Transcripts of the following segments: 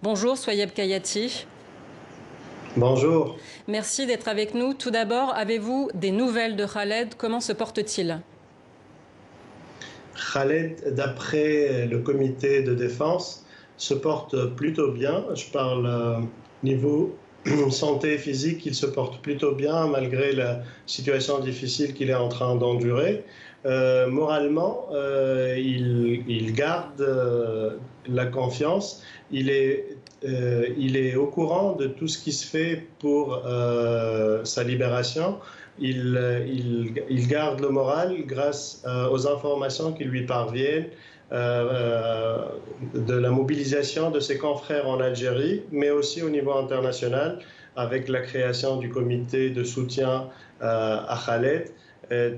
Bonjour, Soyeb Kayati. Bonjour. Merci d'être avec nous. Tout d'abord, avez-vous des nouvelles de Khaled? Comment se porte-t-il? Khaled, d'après le comité de défense, se porte plutôt bien. Je parle niveau santé physique, il se porte plutôt bien malgré la situation difficile qu'il est en train d'endurer. Moralement, il garde la confiance. Il est au courant de tout ce qui se fait pour sa libération. Il garde le moral grâce aux informations qui lui parviennent de la mobilisation de ses confrères en Algérie, mais aussi au niveau international, avec la création du comité de soutien à Khaled.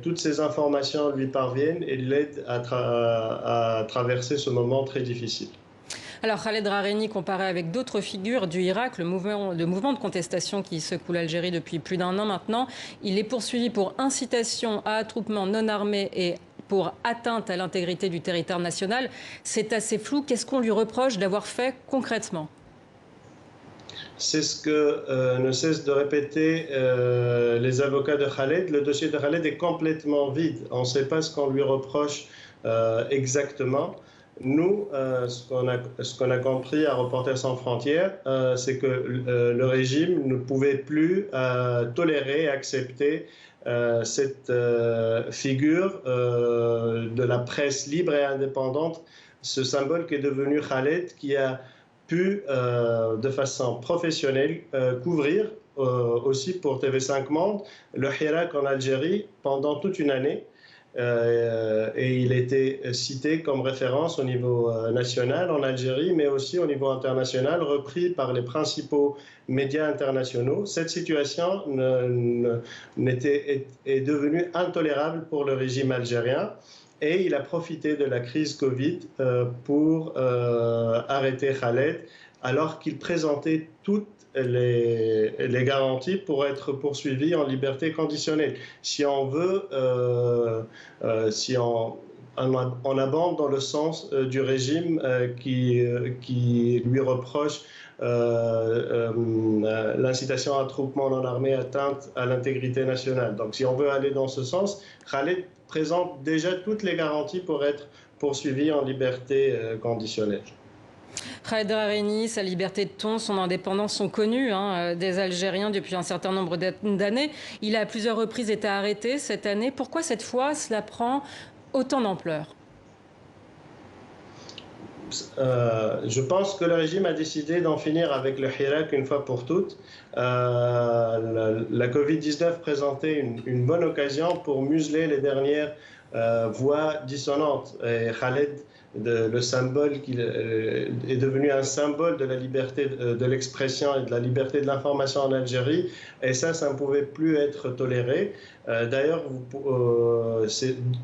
Toutes ces informations lui parviennent et l'aident à traverser ce moment très difficile. Alors Khaled Rarini, comparé avec d'autres figures du Irak, le mouvement de contestation qui secoue l'Algérie depuis plus d'un an maintenant, il est poursuivi pour incitation à attroupement non armé et pour atteinte à l'intégrité du territoire national. C'est assez flou. Qu'est-ce qu'on lui reproche d'avoir fait concrètement? C'est ce que ne cessent de répéter les avocats de Khaled. Le dossier de Khaled est complètement vide. On ne sait pas ce qu'on lui reproche exactement. Nous, ce qu'on a compris à Reporters sans frontières, c'est que le régime ne pouvait plus tolérer, accepter cette figure de la presse libre et indépendante, ce symbole qui est devenu Khaled, qui a pu, de façon professionnelle, couvrir aussi pour TV5 Monde le Hirak en Algérie pendant toute une année. Et il était cité comme référence au niveau national en Algérie, mais aussi au niveau international, repris par les principaux médias internationaux. Cette situation est devenue intolérable pour le régime algérien. Et il a profité de la crise Covid pour arrêter Khaled, alors qu'il présentait toutes les garanties pour être poursuivi en liberté conditionnelle. Si on veut, si on abonde dans le sens du régime qui lui reproche l'incitation à attroupement non armé, atteinte à l'intégrité nationale. Donc si on veut aller dans ce sens, Khaled présente déjà toutes les garanties pour être poursuivi en liberté conditionnelle. Khaled Rarini, sa liberté de ton, son indépendance sont connues des Algériens depuis un certain nombre d'années. Il a à plusieurs reprises été arrêté cette année. Pourquoi cette fois cela prend autant d'ampleur? Je pense que le régime a décidé d'en finir avec le Hirak une fois pour toutes. La Covid-19 présentait une bonne occasion pour museler les dernières voix dissonantes. Et Khaled, le symbole est devenu un symbole de la liberté de l'expression et de la liberté de l'information en Algérie, et ça ne pouvait plus être toléré. D'ailleurs,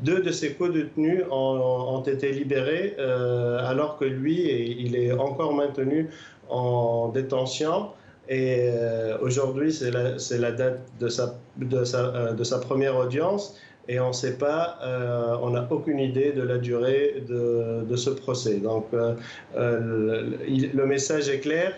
deux de ses co-détenus ont été libérés, alors que lui, il est encore maintenu en détention. Et aujourd'hui, c'est la date de sa première audience. Et on ne sait pas, on n'a aucune idée de la durée de ce procès. Donc le message est clair.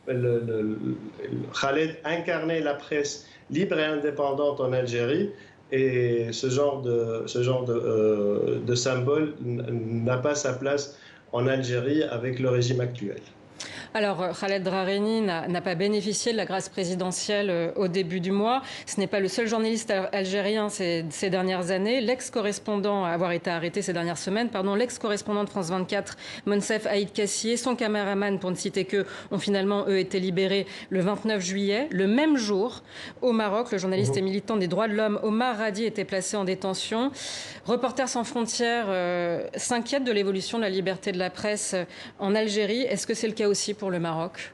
Khaled incarnait la presse libre et indépendante en Algérie, et ce genre de symbole n'a pas sa place en Algérie avec le régime actuel. Alors, Khaled Rarini n'a pas bénéficié de la grâce présidentielle au début du mois. Ce n'est pas le seul journaliste algérien ces dernières années. L'ex-correspondant à avoir été arrêté ces dernières semaines, l'ex-correspondant de France 24, Monsef Haït Kassier, son caméraman, pour ne citer qu'eux, ont finalement, eux, été libérés le 29 juillet. Le même jour, au Maroc, le journaliste et militant des droits de l'homme Omar Radi était placé en détention. Reporters sans frontières s'inquiète de l'évolution de la liberté de la presse en Algérie. Est-ce que c'est le cas aussi pour le Maroc?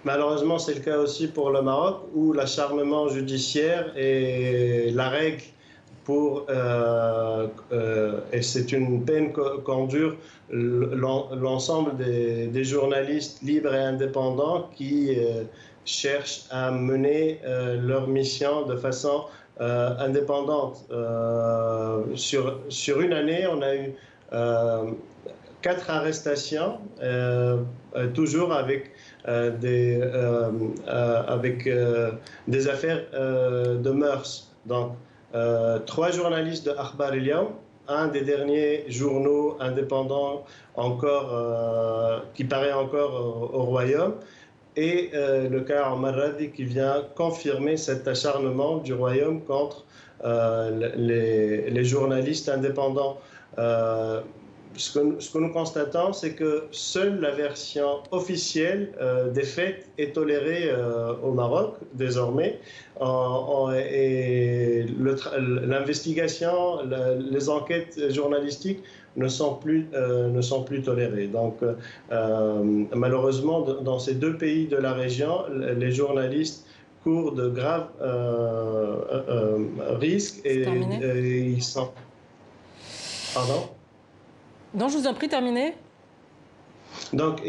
Malheureusement, c'est le cas aussi pour le Maroc, où l'acharnement judiciaire est la règle et c'est une peine qu'endure l'ensemble des journalistes libres et indépendants qui cherchent à mener leur mission de façon indépendante. Sur une année, on a eu 4 arrestations, toujours avec des affaires de mœurs. Donc, 3 journalistes de Akhbar El-Yawm, un des derniers journaux indépendants qui paraît encore au Royaume, et le cas Omar Radi qui vient confirmer cet acharnement du Royaume contre les journalistes indépendants. Ce que nous constatons, c'est que seule la version officielle des faits est tolérée au Maroc désormais. Et l'investigation, les enquêtes journalistiques ne sont plus tolérées. Donc, malheureusement, dans ces 2 pays de la région, les journalistes courent de graves risques et ils sont... Pardon ? Non, je vous en prie, terminez. Donc,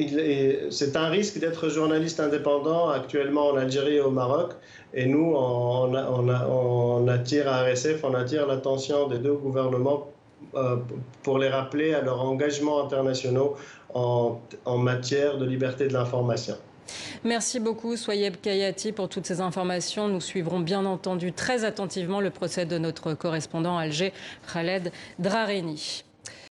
c'est un risque d'être journaliste indépendant actuellement en Algérie et au Maroc. Et nous, on attire à RSF, on attire l'attention des 2 gouvernements pour les rappeler à leurs engagements internationaux en matière de liberté de l'information. Merci beaucoup, Soyeb Kayati, pour toutes ces informations. Nous suivrons bien entendu très attentivement le procès de notre correspondant à Alger, Khaled Drareni.